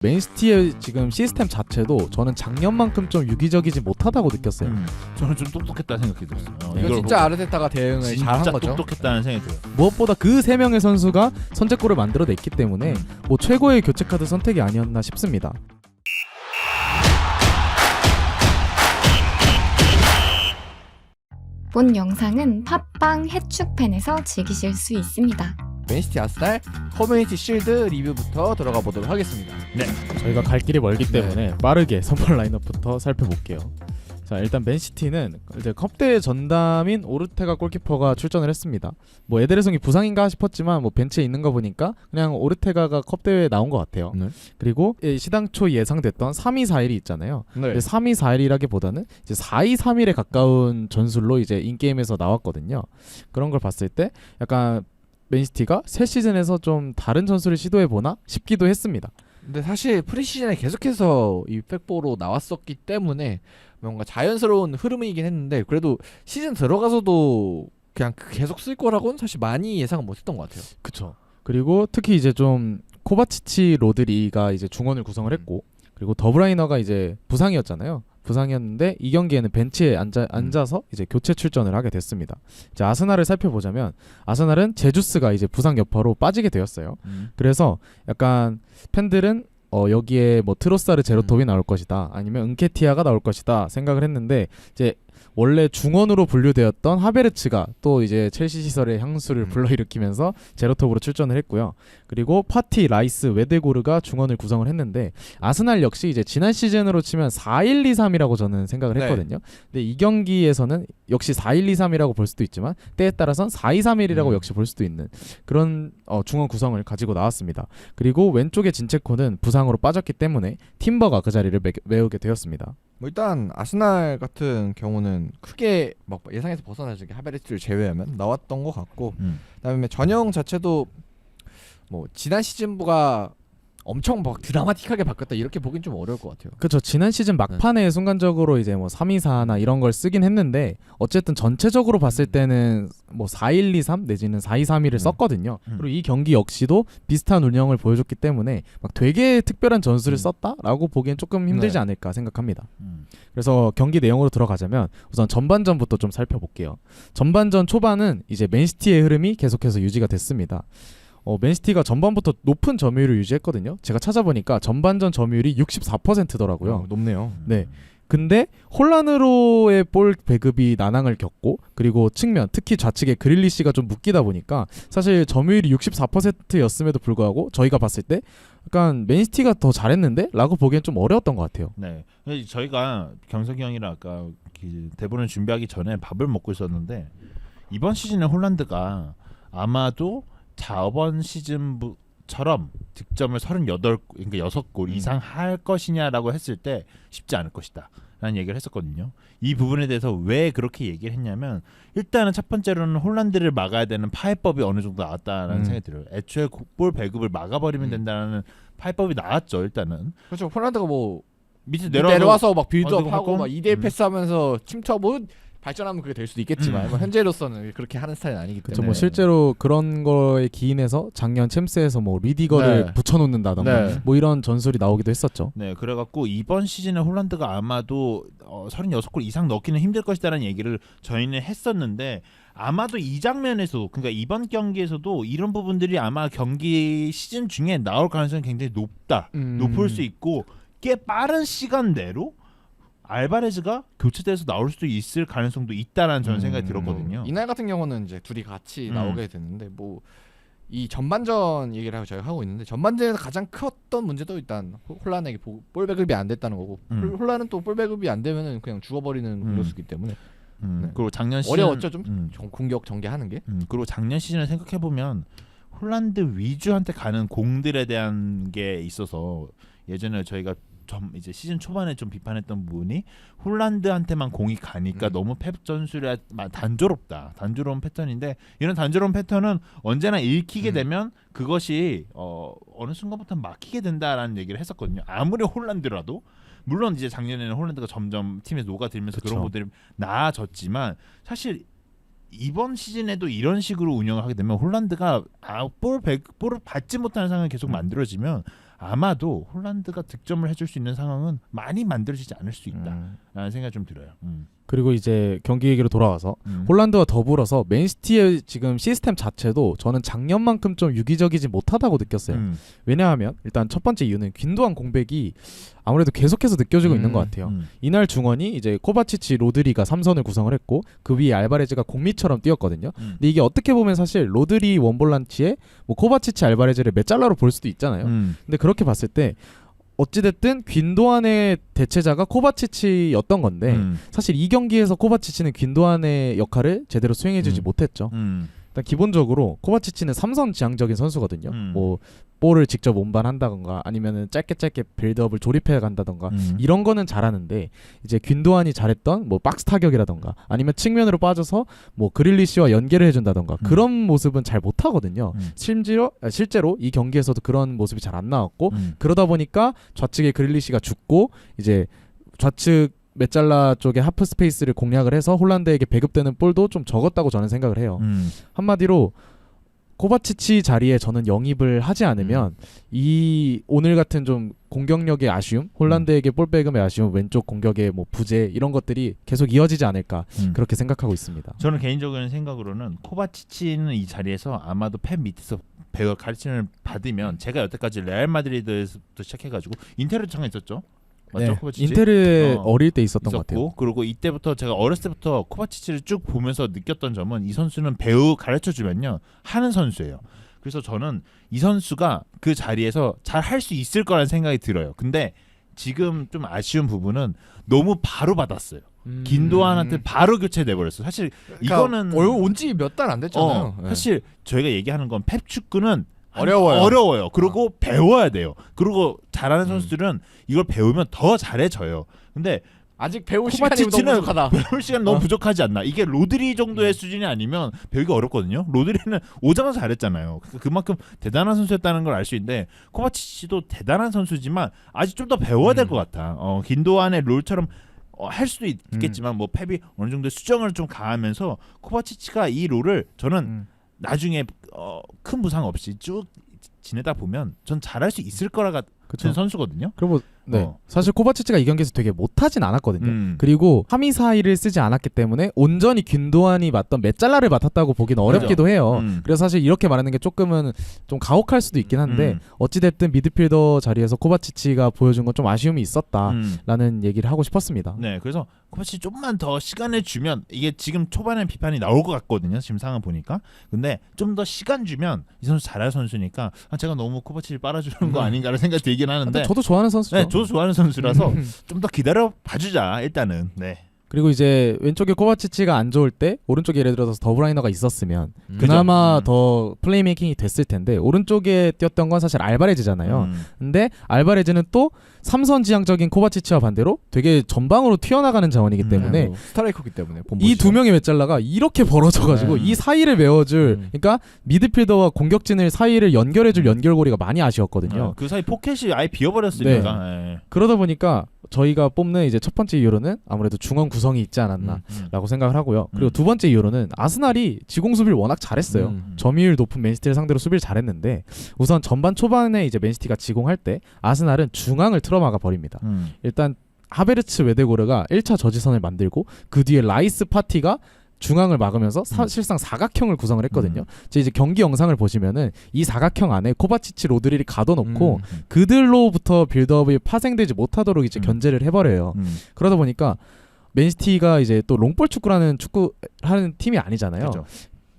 맨시티의 지금 시스템 자체도 저는 작년만큼 좀 유기적이지 못하다고 느꼈어요. 저는 좀 똑똑했다 생각이 들었어요. 이거 진짜 아르테타가 대응을 잘한 거죠. 똑똑했다는 생각이 들어요. 무엇보다 그 세 명의 선수가 선제골을 만들어냈기 때문에 뭐 최고의 교체 카드 선택이 아니었나 싶습니다. 본 영상은 팟빵 해축팬에서 즐기실 수 있습니다. 맨시티 아스날 커뮤니티 실드 리뷰부터 들어가 보도록 하겠습니다. 저희가 갈 길이 멀기 때문에 빠르게 선발 라인업부터 살펴볼게요. 자, 일단 맨시티는 이제 컵대회 전담인 오르테가 골키퍼가 출전을 했습니다. 뭐 에데르송이 부상인가 싶었지만 뭐 벤치에 있는 거 보니까 그냥 오르테가가 컵대회에 나온 것 같아요. 그리고 시당초 예상됐던 3-2-4-1이 있잖아요. 근데 3-2-4-1이라기보다는 이제 4-2-3-1에 가까운 전술로 이제 인게임에서 나왔거든요. 그런 걸 봤을 때 약간 맨시티가 새 시즌에서 좀 다른 전술을 시도해보나 싶기도 했습니다. 근데 사실 프리시즌에 계속해서 이 백보로 나왔었기 때문에 뭔가 자연스러운 흐름이긴 했는데 그래도 시즌 들어가서도 그냥 계속 쓸 거라고는 사실 많이 예상은 못했던 것 같아요. 그쵸. 그리고 특히 이제 좀 코바치치 로드리가 이제 중원을 구성을 했고 그리고 더브라이너가 이제 부상이었잖아요. 부상이었는데 이 경기에는 벤치에 앉아서 이제 교체 출전을 하게 됐습니다. 이제 아스날을 살펴보자면 아스날은 제주스가 이제 부상 여파로 빠지게 되었어요. 그래서 약간 팬들은 여기에 뭐 트로사르 제로톱이 나올 것이다 아니면 은케티아가 나올 것이다 생각을 했는데 이제 원래 중원으로 분류되었던 하베르츠가 또 이제 첼시 시설의 향수를 불러일으키면서 제로톱으로 출전을 했고요. 그리고 파티, 라이스, 웨데고르가 중원을 구성을 했는데 아스날 역시 이제 지난 시즌으로 치면 4-1-2-3이라고 저는 생각을 했거든요. 근데 이 경기에서는 역시 4-1-2-3이라고 볼 수도 있지만 때에 따라선 4-2-3-1이라고 역시 볼 수도 있는 그런 중원 구성을 가지고 나왔습니다. 그리고 왼쪽에 진체코는 부상으로 빠졌기 때문에 팀버가 그 자리를 메우게 되었습니다. 뭐 일단 아스날 같은 경우는 크게 막 예상에서 벗어나지 하베르츠를 제외하면 나왔던 것 같고 그다음에 전형 자체도 뭐 지난 시즌보다 엄청 막 드라마틱하게 바뀌었다 이렇게 보긴 좀 어려울 것 같아요. 그렇죠. 지난 시즌 막판에 순간적으로 이제 뭐 3-2-4나 이런 걸 쓰긴 했는데 어쨌든 전체적으로 봤을 때는 뭐 4-1-2-3 내지는 4-2-3-1을 썼거든요. 그리고 이 경기 역시도 비슷한 운영을 보여줬기 때문에 막 되게 특별한 전술을 썼다라고 보기엔 조금 힘들지 않을까 생각합니다. 그래서 경기 내용으로 들어가자면 우선 전반전부터 좀 살펴볼게요. 전반전 초반은 이제 맨시티의 흐름이 계속해서 유지가 됐습니다. 맨시티가 전반부터 높은 점유율을 유지했거든요. 제가 찾아보니까 전반전 점유율이 64%더라고요. 높네요. 네. 근데 혼란으로의 볼 배급이 난항을 겪고 그리고 측면 특히 좌측에 그릴리시가 좀 묶이다 보니까 사실 점유율이 64%였음에도 불구하고 저희가 봤을 때 약간 맨시티가 더 잘했는데? 라고 보기엔 좀 어려웠던 것 같아요. 네, 저희가 경석이 형이랑 아까 대본을 준비하기 전에 밥을 먹고 있었는데 이번 시즌에 홀란드가 아마도 저번 시즌처럼 득점을 38, 그러니까 6골 이상 할 것이냐라고 했을 때 쉽지 않을 것이다 라는 얘기를 했었거든요. 이 부분에 대해서 왜 그렇게 얘기를 했냐면 일단은 첫 번째로는 홀란드를 막아야 되는 파해법이 어느 정도 나왔다라는 생각이 들어요. 애초에 볼 배급을 막아버리면 된다는 파해법이 나왔죠. 일단은 그렇죠. 홀란드가 뭐 밑에 내려와서 막 빌드업하고 하고 막 2대1 패스하면서 침투하고 발전하면 그게 될 수도 있겠지만 뭐 현재로서는 그렇게 하는 스타일은 아니기 때문에. 그렇죠. 뭐 실제로 그런 거에 기인해서 작년 챔스에서 뭐 리디거를 붙여놓는다던가 뭐 이런 전술이 나오기도 했었죠. 네, 그래갖고 이번 시즌에 홀란드가 아마도 36골 이상 넣기는 힘들 것이다라는 얘기를 저희는 했었는데 아마도 이 장면에서 그러니까 이번 경기에서도 이런 부분들이 아마 경기 시즌 중에 나올 가능성이 굉장히 높을 수 있고 꽤 빠른 시간 내로 알바레즈가 교체돼서 나올 수도 있을 가능성도 있다라는 저는 생각이 들었거든요. 이날 같은 경우는 이제 둘이 같이 나오게 됐는데 뭐 이 전반전 얘기를 하고 저희가 하고 있는데 전반전에서 가장 컸던 문제도 일단 홀란에게 볼 배급이 안 됐다는 거고 홀란은 또 볼 배급이 안 되면은 그냥 죽어버리는 공격수기 때문에 그리고 작년 시즌 어려웠죠 좀 공격 전개하는 게. 그리고 작년 시즌을 생각해 보면 홀란드 위주한테 가는 공들에 대한 게 있어서 예전에 저희가 이제 시즌 초반에 좀 비판했던 부분이 홀란드한테만 공이 가니까 너무 펩 전술이 단조로운 패턴인데 이런 단조로운 패턴은 언제나 읽히게 되면 그것이 어느 순간부터 막히게 된다라는 얘기를 했었거든요. 아무리 홀란드라도 물론 이제 작년에는 홀란드가 점점 팀에 녹아들면서 그런 것들이 나아졌지만 사실 이번 시즌에도 이런 식으로 운영을 하게 되면 홀란드가 볼을 받지 못하는 상황이 계속 만들어지면 아마도 홀란드가 득점을 해줄 수 있는 상황은 많이 만들어지지 않을 수 있다라는 생각이 좀 들어요. 그리고 이제 경기 얘기로 돌아와서 홀란드와 더불어서 맨시티의 지금 시스템 자체도 저는 작년만큼 좀 유기적이지 못하다고 느꼈어요. 왜냐하면 일단 첫 번째 이유는 균도한 공백이 아무래도 계속해서 느껴지고 있는 것 같아요. 이날 중원이 이제 코바치치, 로드리가 3선을 구성을 했고 그 위에 알바레즈가 공미처럼 뛰었거든요. 근데 이게 어떻게 보면 사실 로드리 원볼란치에 뭐 코바치치, 알바레즈를 메짤라로 볼 수도 있잖아요. 근데 그렇게 봤을 때 어찌됐든 균도안의 대체자가 코바치치였던 건데 사실 이 경기에서 코바치치는 균도안의 역할을 제대로 수행해주지 못했죠. 일단 기본적으로 코바치치는 3선 지향적인 선수거든요. 뭐 볼을 직접 운반한다던가 아니면은 짧게 빌드업을 조립해 간다던가 이런 거는 잘하는데 이제 균도안이 잘했던 뭐 박스 타격이라던가 아니면 측면으로 빠져서 뭐 그릴리시와 연계를 해준다던가 그런 모습은 잘 못하거든요. 실제로 이 경기에서도 그런 모습이 잘 안 나왔고 그러다 보니까 좌측에 그릴리시가 죽고 이제 좌측 메짤라 쪽에 하프 스페이스를 공략을 해서 홀란드에게 배급되는 볼도 좀 적었다고 저는 생각을 해요. 한마디로 코바치치 자리에 저는 영입을 하지 않으면 이 오늘 같은 좀 공격력의 아쉬움, 홀란드에게 볼 배금의 아쉬움, 왼쪽 공격의 뭐 부재 이런 것들이 계속 이어지지 않을까 그렇게 생각하고 있습니다. 저는 개인적인 생각으로는 코바치치는 이 자리에서 아마도 펩 밑에서 배우 가르침을 받으면 제가 여태까지 레알 마드리드에서부터 시작해가지고 인테르 잠깐 있었죠. 맞죠? 네, 코바치치? 인테르에 어릴 때 있었던 것 같아요. 있었고 그리고 이때부터 제가 어렸을 때부터 코바치치를 쭉 보면서 느꼈던 점은 이 선수는 배우 가르쳐주면요 하는 선수예요. 그래서 저는 이 선수가 그 자리에서 잘 할 수 있을 거라는 생각이 들어요. 근데 지금 좀 아쉬운 부분은 너무 바로 받았어요. 균도안한테 바로 교체돼 버렸어. 사실 이거는 온지 몇 달 안 됐잖아요. 사실 저희가 얘기하는 건 펩 축구는 어려워요. 그리고 배워야 돼요. 그리고 잘하는 선수들은 이걸 배우면 더 잘해져요. 근데 아직 배울 시간이 너무 코바치치는 부족하다. 배울 시간 너무 부족하지 않나? 이게 로드리 정도의 수준이 아니면 배우기 어렵거든요. 로드리는 오자마자 잘했잖아요. 그만큼 대단한 선수였다는 걸 알 수 있는데 코바치치도 대단한 선수지만 아직 좀 더 배워야 될 것 같아. 긴도안의 롤처럼 할 수도 있겠지만 뭐 펩이 어느 정도 수정을 좀 가하면서 코바치치가 이 롤을 저는 나중에 큰 부상 없이 쭉 지내다 보면 전 잘할 수 있을 거라 같은 선수거든요. 그리고 사실 코바치치가 이 경기에서 되게 못하진 않았거든요. 그리고 3위 4위를 쓰지 않았기 때문에 온전히 균도안이 맡던 메짤라를 맡았다고 보기는 어렵기도 해요. 그래서 사실 이렇게 말하는 게 조금은 좀 가혹할 수도 있긴 한데 어찌됐든 미드필더 자리에서 코바치치가 보여준 건 좀 아쉬움이 있었다라는 얘기를 하고 싶었습니다. 네, 그래서 코바치치 좀만 더 시간을 주면 이게 지금 초반에 비판이 나올 것 같거든요. 지금 상황 보니까. 근데 좀 더 시간 주면 이 선수 잘할 선수니까 제가 너무 코바치치 빨아주는 거 아닌가라는 생각이 들긴 하는데 저도 좋아하는 선수죠. 네, 저도 좋아하는 선수라서 좀 더 기다려 봐주자 일단은. 네. 그리고 이제 왼쪽에 코바치치가 안 좋을 때 오른쪽에 예를 들어서 더브라이너가 있었으면 그나마 더 플레이메이킹이 됐을 텐데 오른쪽에 뛰었던 건 사실 알바레즈잖아요. 근데 알바레즈는 또 3선 지향적인 코바치치와 반대로 되게 전방으로 튀어나가는 자원이기 때문에 뭐 스트라이커기 때문에 이 두 명의 메짤라가 이렇게 벌어져가지고 이 사이를 메워줄 그러니까 미드필더와 공격진을 사이를 연결해줄 연결고리가 많이 아쉬웠거든요. 그 사이 포켓이 아예 비어버렸으니까. 네. 그러다 보니까 저희가 뽑는 이제 첫 번째 이유로는 아무래도 중원 구성이 있지 않았나라고 생각을 하고요. 그리고 두 번째 이유로는 아스날이 지공 수비를 워낙 잘했어요. 점유율 높은 맨시티를 상대로 수비를 잘했는데 우선 전반 초반에 이제 맨시티가 지공할 때 아스날은 중앙을 틀어막아 버립니다. 일단 하베르츠 웨데고르가 1차 저지선을 만들고 그 뒤에 라이스 파티가 중앙을 막으면서 사실상 사각형을 구성을 했거든요. 이제 경기 영상을 보시면은 이 사각형 안에 코바치치, 로드리를 가둬놓고 그들로부터 빌드업이 파생되지 못하도록 이제 견제를 해버려요. 그러다 보니까 맨시티가 이제 또 롱볼 축구라는 축구하는 팀이 아니잖아요. 그렇죠.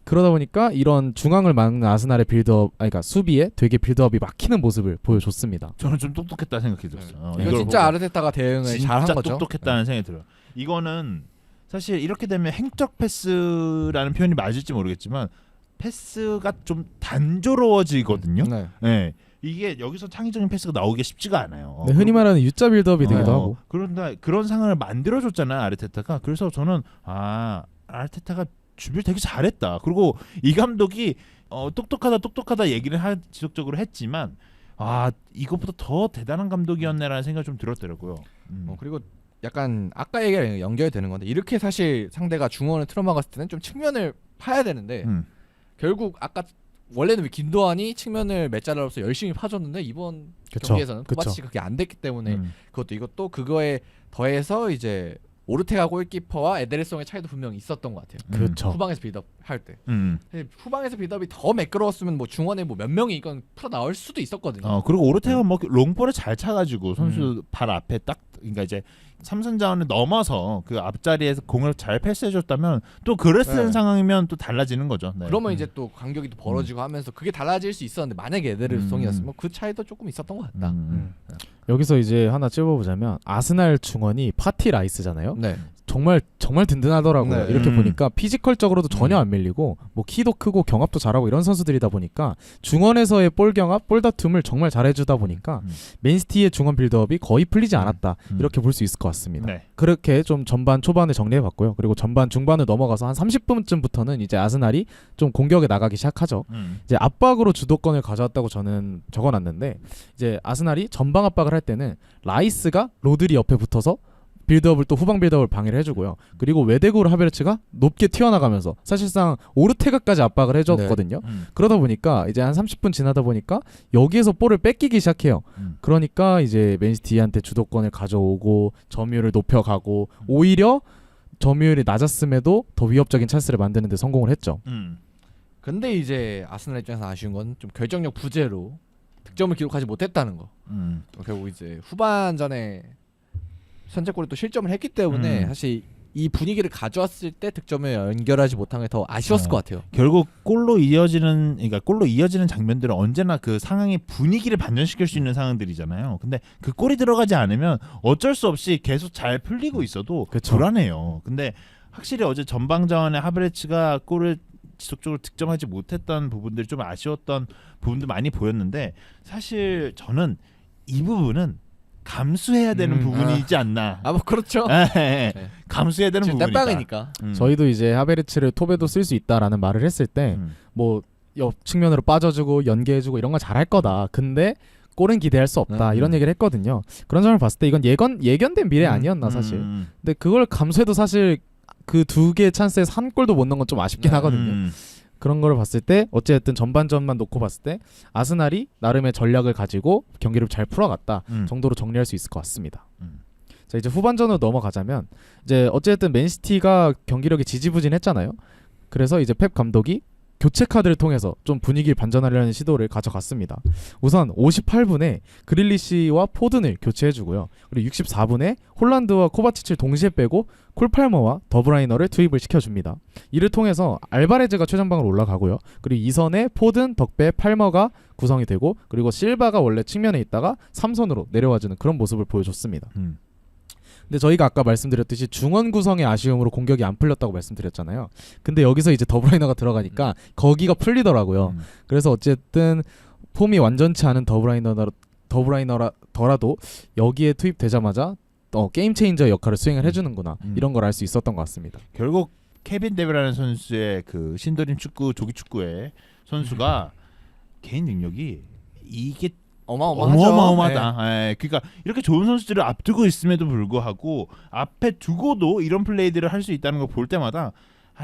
그러다 보니까 이런 중앙을 막는 아스날의 빌드업, 그러니까 수비에 되게 빌드업이 막히는 모습을 보여줬습니다. 저는 좀 똑똑했다 생각이 들었어요. 이거 진짜 아르테타가 대응을 잘한 거죠. 진짜 똑똑했다는 생각이 들어요. 이거는 사실 이렇게 되면 행적 패스라는 표현이 맞을지 모르겠지만 패스가 좀 단조로워지거든요. 네. 이게 여기서 창의적인 패스가 나오기 쉽지가 않아요. 네, 흔히 말하는 U자 빌드업이 되기도 하고. 그런데 그런 상황을 만들어줬잖아요, 아르테타가. 그래서 저는 아르테타가 준비를 되게 잘했다. 그리고 이 감독이 똑똑하다 얘기를 지속적으로 했지만 이것보다 더 대단한 감독이었네라는 생각이 좀 들었더라고요. 그리고 약간 아까 얘기랑 연결이 되는 건데 이렇게 사실 상대가 중원을 틀어막았을 때는 좀 측면을 파야 되는데 결국 아까 원래는 김도환이 측면을 메자르로서 열심히 파줬는데 이번 그쵸. 경기에서는 그쵸. 코바치치가 그게 안 됐기 때문에 음. 이것도 그거에 더해서 이제 오르테가 골키퍼와 에데르송의 차이도 분명히 있었던 것 같아요. 그렇죠. 후방에서 빌드업 할 때. 음. 사실 후방에서 빌드업이 더 매끄러웠으면 뭐 중원에 뭐 몇 명이 이건 풀어 나올 수도 있었거든요. 그리고 오르테가 뭐 롱볼을 잘 차가지고 선수 발 앞에 딱 그러니까 이제 삼선 자원을 넘어서 그 앞자리에서 공을 잘 패스해줬다면 또 그랬을 네. 상황이면 또 달라지는 거죠. 네. 그러면 이제 또 간격이 또 벌어지고 하면서 그게 달라질 수 있었는데 만약에 에데르송이었으면 그 차이도 조금 있었던 것 같다. 여기서 이제 하나 찝어보자면 아스날 중원이 파티 라이스잖아요. 네. 정말 든든하더라고요. 네. 이렇게 보니까 피지컬적으로도 전혀 안 밀리고 뭐 키도 크고 경합도 잘하고 이런 선수들이다 보니까 중원에서의 볼 경합, 볼 다툼을 정말 잘해주다 보니까 맨시티의 중원 빌드업이 거의 풀리지 않았다 이렇게 볼 수 있을 것 같습니다. 네. 그렇게 좀 전반 초반에 정리해봤고요. 그리고 전반 중반을 넘어가서 한 30분쯤부터는 이제 아스날이 좀 공격에 나가기 시작하죠. 이제 압박으로 주도권을 가져왔다고 저는 적어놨는데 이제 아스날이 전방 압박을 할 때는 라이스가 로드리 옆에 붙어서 빌드업을 또 후방 빌드업을 방해를 해주고요. 그리고 외대구로 하베르츠가 높게 튀어나가면서 사실상 오르테가까지 압박을 해줬거든요. 그러다 보니까 이제 한 30분 지나다 보니까 여기에서 볼을 뺏기기 시작해요. 그러니까 이제 맨시티한테 주도권을 가져오고 점유율을 높여가고 오히려 점유율이 낮았음에도 더 위협적인 찬스를 만드는 데 성공을 했죠. 근데 이제 아스날 입장에서 아쉬운 건 좀 결정력 부재로 득점을 기록하지 못했다는 거. 결국 이제 후반전에 선제골에 또 실점을 했기 때문에 사실 이 분위기를 가져왔을 때 득점을 연결하지 못한 게 더 아쉬웠을 것 같아요. 결국 골로 이어지는 장면들은 언제나 그 상황의 분위기를 반전시킬 수 있는 상황들이잖아요. 근데 그 골이 들어가지 않으면 어쩔 수 없이 계속 잘 풀리고 있어도 그쵸. 불안해요. 근데 확실히 어제 전방자원의 하베르츠가 골을 지속적으로 득점하지 못했던 부분들이 좀 아쉬웠던 부분도 많이 보였는데 사실 저는 이 부분은 감수해야 되는 부분이지 않나. 뭐 그렇죠. 네. 감수해야 되는 지금 부분이다. 땜빵이니까. 저희도 이제 하베르츠를 톱에도 쓸 수 있다라는 말을 했을 때 뭐 옆 측면으로 빠져주고 연계해주고 이런 거 잘할 거다. 근데 골은 기대할 수 없다. 이런 얘기를 했거든요. 그런 점을 봤을 때 이건 예견된 미래 아니었나 사실. 근데 그걸 감수해도 사실 그 두 개의 찬스에서 한 골도 못 넣은 건 좀 아쉽긴 하거든요. 그런 거를 봤을 때 어쨌든 전반전만 놓고 봤을 때 아스날이 나름의 전략을 가지고 경기를 잘 풀어갔다 정도로 정리할 수 있을 것 같습니다. 자 이제 후반전으로 넘어가자면 이제 어쨌든 맨시티가 경기력이 지지부진했잖아요. 그래서 이제 펩 감독이 교체 카드를 통해서 좀 분위기를 반전하려는 시도를 가져갔습니다. 우선 58분에 그릴리시와 포든을 교체해주고요. 그리고 64분에 홀란드와 코바치치를 동시에 빼고 콜팔머와 더브라이너를 투입을 시켜줍니다. 이를 통해서 알바레즈가 최전방으로 올라가고요. 그리고 2선에 포든, 덕배, 팔머가 구성이 되고 그리고 실바가 원래 측면에 있다가 3선으로 내려와주는 그런 모습을 보여줬습니다. 근데 저희가 아까 말씀드렸듯이 중원 구성의 아쉬움으로 공격이 안 풀렸다고 말씀드렸잖아요. 근데 여기서 이제 더브라이너가 들어가니까 거기가 풀리더라고요. 그래서 어쨌든 폼이 완전치 않은 더브라이너라도 여기에 투입되자마자 게임 체인저 역할을 수행을 해주는구나 이런 걸 알 수 있었던 것 같습니다. 결국 케빈 데브라는 선수의 그 신도림 축구 조기 축구의 선수가 개인 능력이 이게 어마어마하다. 네. 그러니까 이렇게 좋은 선수들을 앞두고 있음에도 불구하고 앞에 두고도 이런 플레이들을 할 수 있다는 걸 볼 때마다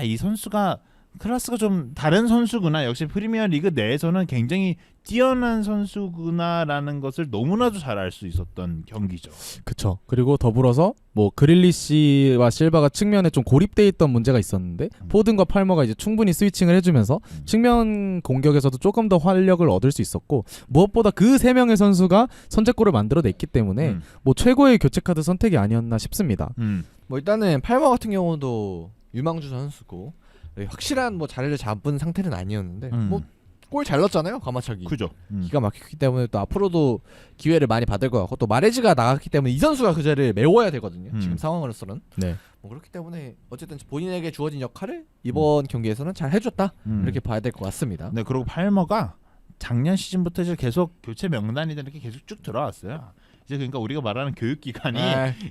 이 선수가 클래스가 좀 다른 선수구나. 역시 프리미어 리그 내에서는 굉장히 뛰어난 선수구나라는 것을 너무나도 잘 알 수 있었던 경기죠. 그쵸. 그리고 더불어서 뭐 그릴리시와 실바가 측면에 좀 고립돼 있던 문제가 있었는데 포든과 팔머가 이제 충분히 스위칭을 해주면서 측면 공격에서도 조금 더 활력을 얻을 수 있었고 무엇보다 그 세 명의 선수가 선제골을 만들어냈기 때문에 뭐 최고의 교체 카드 선택이 아니었나 싶습니다. 뭐 일단은 팔머 같은 경우도 유망주 선수고 확실한 뭐 자리를 잡은 상태는 아니었는데 뭐 골 잘 넣었잖아요. 가마차기. 그죠. 기가 막혔기 때문에 또 앞으로도 기회를 많이 받을 것 같고 또 마레즈가 나갔기 때문에 이 선수가 그 자리를 메워야 되거든요. 지금 상황으로서는. 네. 뭐 그렇기 때문에 어쨌든 본인에게 주어진 역할을 이번 경기에서는 잘 해줬다 이렇게 봐야 될 것 같습니다. 네, 그리고 팔머가 작년 시즌부터 이제 계속 교체 명단이다 이렇게 계속 쭉 들어왔어요. 이제 그러니까 우리가 말하는 교육 기간이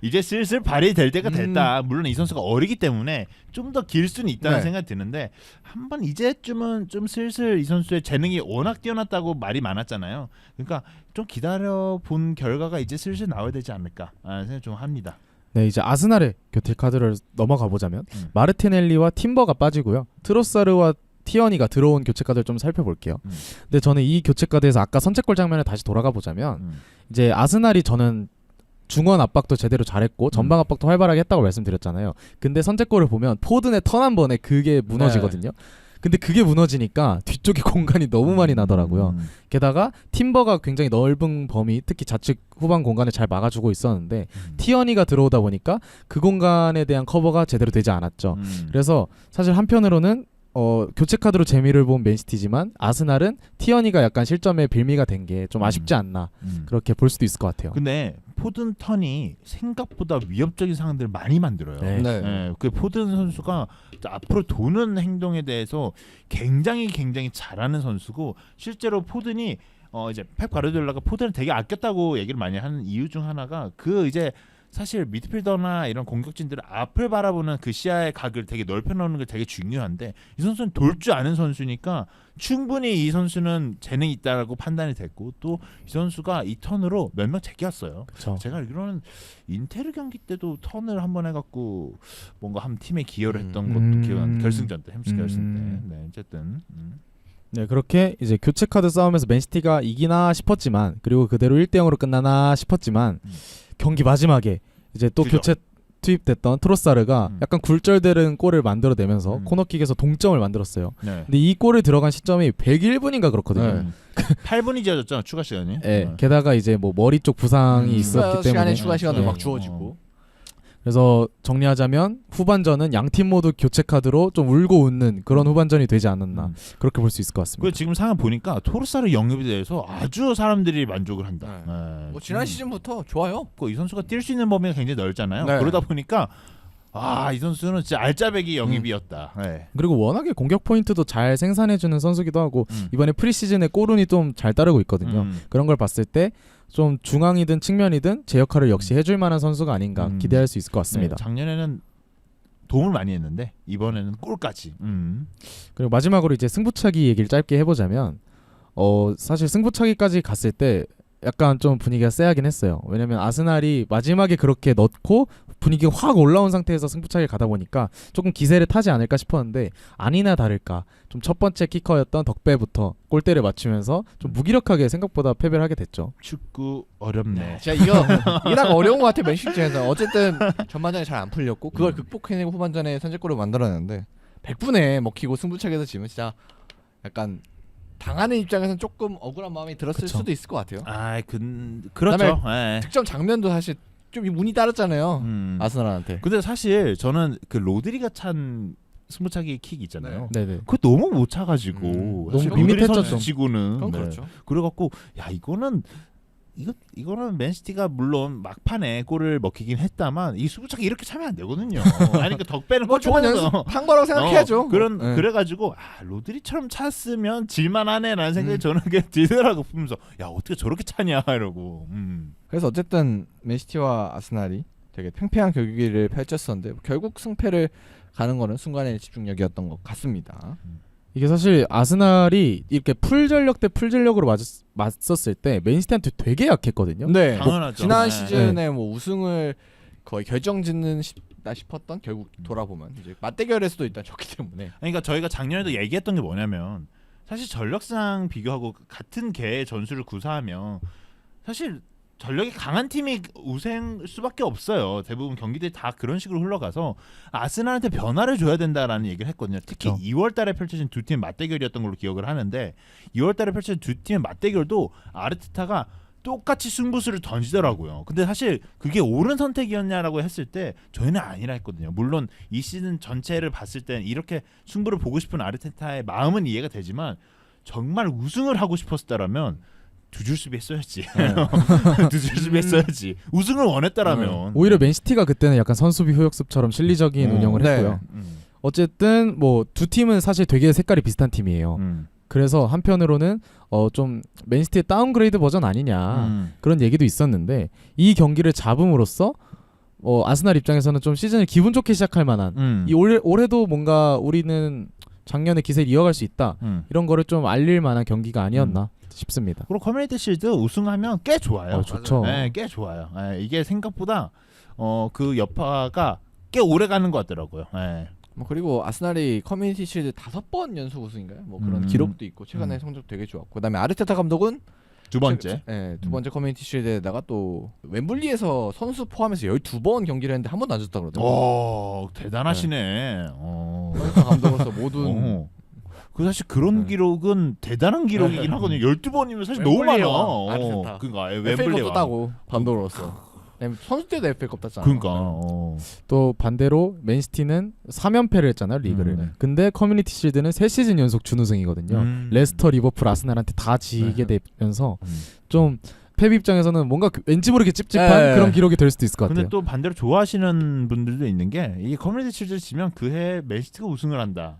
이제 슬슬 발휘될 때가 됐다. 물론 이 선수가 어리기 때문에 좀 더 길 수는 있다는 생각이 드는데 한번 이제쯤은 좀 슬슬 이 선수의 재능이 워낙 뛰어났다고 말이 많았잖아요. 그러니까 좀 기다려 본 결과가 이제 슬슬 나와야 되지 않을까 생각 좀 합니다. 네, 이제 아스날의 교체 카드를 넘어가 보자면 마르티넬리와 팀버가 빠지고요. 트로사르와 티어니가 들어온 교체 카드를 좀 살펴볼게요. 근데 저는 이 교체 카드에서 아까 선제골 장면에 다시 돌아가 보자면 이제 아스날이 저는 중원 압박도 제대로 잘했고 전방 압박도 활발하게 했다고 말씀드렸잖아요. 근데 선제골을 보면 포든의 턴 한 번에 그게 무너지거든요. 근데 그게 무너지니까 뒤쪽에 공간이 너무 많이 나더라고요. 게다가 팀버가 굉장히 넓은 범위, 특히 좌측 후방 공간을 잘 막아주고 있었는데 티어니가 들어오다 보니까 그 공간에 대한 커버가 제대로 되지 않았죠. 그래서 사실 한편으로는 교체 카드로 재미를 본 맨시티지만 아스날은 티어니가 약간 실점의 빌미가 된 게 좀 아쉽지 않나 그렇게 볼 수도 있을 것 같아요. 근데 포든 턴이 생각보다 위협적인 상황들을 많이 만들어요. 네. 네, 그 포든 선수가 앞으로 도는 행동에 대해서 굉장히 잘하는 선수고 실제로 포든이 이제 펩 가르디올라가 포든을 되게 아꼈다고 얘기를 많이 하는 이유 중 하나가 그 이제 사실 미드필더나 이런 공격진들은 앞을 바라보는 그 시야의 각을 되게 넓혀 놓는 게 되게 중요한데 이 선수는 돌 줄 아는 선수니까 충분히 이 선수는 재능이 있다라고 판단이 됐고 또 이 선수가 이 턴으로 몇 명 제꼈어요. 그쵸. 제가 알기로는 인테르 경기 때도 턴을 한번 해갖고 뭔가 한 팀에 기여를 했던 것도 기억나는데 결승전 때 햄스 결승 때. 네, 어쨌든. 네, 그렇게 이제 교체 카드 싸움에서 맨시티가 이기나 싶었지만 그리고 그대로 1대0으로 끝나나 싶었지만 경기 마지막에 이제 또 그죠. 교체 투입됐던 트로사르가 약간 굴절되는 골을 만들어내면서 코너킥에서 동점을 만들었어요. 네. 근데 이 골을 들어간 시점이 101분인가 그렇거든요. 8분이 지어졌잖아 추가 시간이. 네, 게다가 이제 뭐 머리 쪽 부상이 있었기 때문에 추가 시간도 네. 막 주어지고. 그래서 정리하자면 후반전은 양팀 모두 교체 카드로 좀 울고 웃는 그런 후반전이 되지 않았나 그렇게 볼 수 있을 것 같습니다. 그 지금 상황 보니까 토르사르 영입에 대해서 아주 사람들이 만족을 한다. 네. 뭐 지난 시즌부터 좋아요. 이 선수가 뛸 수 있는 범위가 굉장히 넓잖아요. 네. 그러다 보니까 이 선수는 진짜 알짜배기 영입이었다. 네. 그리고 워낙에 공격 포인트도 잘 생산해주는 선수기도 하고 이번에 프리시즌에 골운이 좀 잘 따르고 있거든요. 그런 걸 봤을 때 좀 중앙이든 측면이든 제 역할을 역시 해줄 만한 선수가 아닌가 기대할 수 있을 것 같습니다. 네, 작년에는 도움을 많이 했는데 이번에는 골까지. 그리고 마지막으로 이제 승부차기 얘기를 짧게 해보자면 사실 승부차기까지 갔을 때 약간 좀 분위기가 쎄하긴 했어요. 왜냐면 아스날이 마지막에 그렇게 넣고 분위기가 확 올라온 상태에서 승부차기를 가다 보니까 조금 기세를 타지 않을까 싶었는데 아니나 다를까 좀 첫 번째 키커였던 덕배부터 골대를 맞추면서 좀 무기력하게 생각보다 패배를 하게 됐죠. 축구 어렵네. 진짜 이게 딱 어려운 것 같아 맨시티에서. 어쨌든 전반전에 잘 안 풀렸고 그걸 극복해내고 후반전에 선제골을 만들어냈는데 100분에 먹히고 승부차기에서 지면 진짜 약간 당하는 입장에서는 조금 억울한 마음이 들었을 그쵸. 수도 있을 것 같아요. 그렇죠. 네. 득점 장면도 사실 좀 운이 따랐잖아요. 아스날한테. 근데 사실 저는 그 로드리가 찬 스무차기 킥 있잖아요. 네네. 그거 너무 못 차가지고 너무 사실 밋밋했죠, 로드리 선수 좀. 치고는. 그건 네. 그렇죠. 그래갖고 야 이거는 맨시티가 물론 막판에 골을 먹히긴 했다만 이 수부차기 이렇게 차면 안 되거든요. 아니 그 덕배는 뭐 좋은 연습한 거라고 생각해야죠. 네. 그래가지고 로드리처럼 찼으면 질만하네라는 생각이 저는 그게 들더라고 보면서 야 어떻게 저렇게 차냐 이러고. 그래서 어쨌든 맨시티와 아스날이 되게 팽팽한 경기를 펼쳤었는데 결국 승패를 가는 거는 순간의 집중력이었던 것 같습니다. 이게 사실 아스날이 이렇게 풀전력 대 풀전력으로 맞섰을 때 맨시티한테 되게 약했거든요. 네. 당연하죠. 지난 네. 시즌에 뭐 우승을 거의 결정짓는 싶었던 결국 돌아보면 이제 맞대결에서도 일단 졌기 때문에. 그러니까 저희가 작년에도 얘기했던 게 뭐냐면 사실 전력상 비교하고 같은 개의 전술을 구사하면 사실 전력이 강한 팀이 우승 수밖에 없어요. 대부분 경기들이 다 그런 식으로 흘러가서 아스날한테 변화를 줘야 된다라는 얘기를 했거든요. 특히 그렇죠. 2월달에 펼쳐진 두 팀 맞대결이었던 걸로 기억을 하는데 2월달에 펼쳐진 두 팀의 맞대결도 아르테타가 똑같이 승부수를 던지더라고요. 근데 사실 그게 옳은 선택이었냐라고 했을 때 저희는 아니라 했거든요. 물론 이 시즌 전체를 봤을 땐 이렇게 승부를 보고 싶은 아르테타의 마음은 이해가 되지만 정말 우승을 하고 싶었다라면 두 줄 수비 했어야지. 두 줄 수비 했어야지. 우승을 원했다라면. 오히려 맨시티가 그때는 약간 선수비 효역습처럼 실리적인 운영을 네. 했고요. 어쨌든 뭐 두 팀은 사실 되게 색깔이 비슷한 팀이에요. 그래서 한편으로는 좀 맨시티의 다운그레이드 버전 아니냐 그런 얘기도 있었는데 이 경기를 잡음으로써 아스날 입장에서는 좀 시즌을 기분 좋게 시작할 만한 이 올해도 뭔가 우리는 작년의 기세를 이어갈 수 있다 이런 거를 좀 알릴 만한 경기가 아니었나 싶습니다. 그리고 커뮤니티 실드 우승하면 꽤 좋아요. 좋죠. 네, 꽤 좋아요. 네, 이게 생각보다 그 여파가 꽤 오래 가는 것 같더라고요. 네. 뭐 그리고 아스날이 커뮤니티 실드 5번 연속 우승인가요? 뭐 그런 기록도 있고 최근에 성적 되게 좋았고 그다음에 아르테타 감독은 두 번째. 두 번째 커뮤니티 실드에다가 또 웸블리에서 선수 포함해서 12번 경기를 했는데 한 번도 안 졌다 그러더라고요. 오, 대단하시네. 아르테타 감독으로서 모든 그 사실 그런 기록은 대단한 기록이긴 하거든요. 12번이면 사실 너무 많아. 웸블리와 아르테타. 그러니까 FA컵 웸블리와. 따고 감독으로서. 선수 때도 FA컵 땄잖아. 그러니까. 또 반대로 맨시티는 3연패를 했잖아요 리그를. 근데 커뮤니티 실드는 3시즌 연속 준우승이거든요. 레스터, 리버풀, 아스날한테 다 지게 되면서 좀 펩 입장에서는 뭔가 왠지 모르게 찝찝한 그런 기록이 될 수도 있을 것 같아요. 근데 또 반대로 좋아하시는 분들도 있는 게 이게 커뮤니티 실드를 지면 그해 맨시티가 우승을 한다.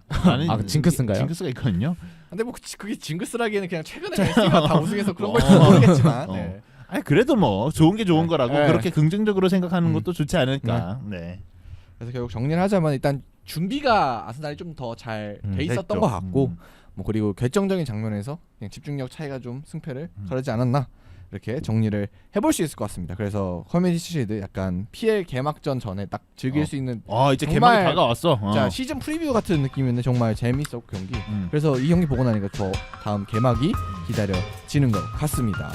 징크스인가요? 징크스가 있거든요. 근데 뭐 그게 징크스라기에는 그냥 최근에 메시가 다 우승해서 그런 걸지도 모르겠지만. 네. 아니 그래도 뭐 좋은 게 좋은 거라고 네. 그렇게 긍정적으로 생각하는 것도 좋지 않을까. 네. 그래서 결국 정리를 하자면 일단 준비가 아스날이 좀 더 잘 돼 있었던 됐죠. 것 같고 뭐 그리고 결정적인 장면에서 그냥 집중력 차이가 좀 승패를 가르지 않았나 이렇게 정리를 해볼 수 있을 것 같습니다. 그래서 커뮤니티 실드 약간 PL 개막전 전에 딱 즐길 수 있는 이제 정말- 개막이 다가왔어. 자 시즌 프리뷰 같은 느낌인데 정말 재밌었고 경기. 그래서 이 경기 보고 나니까 저 다음 개막이 기다려지는 것 같습니다.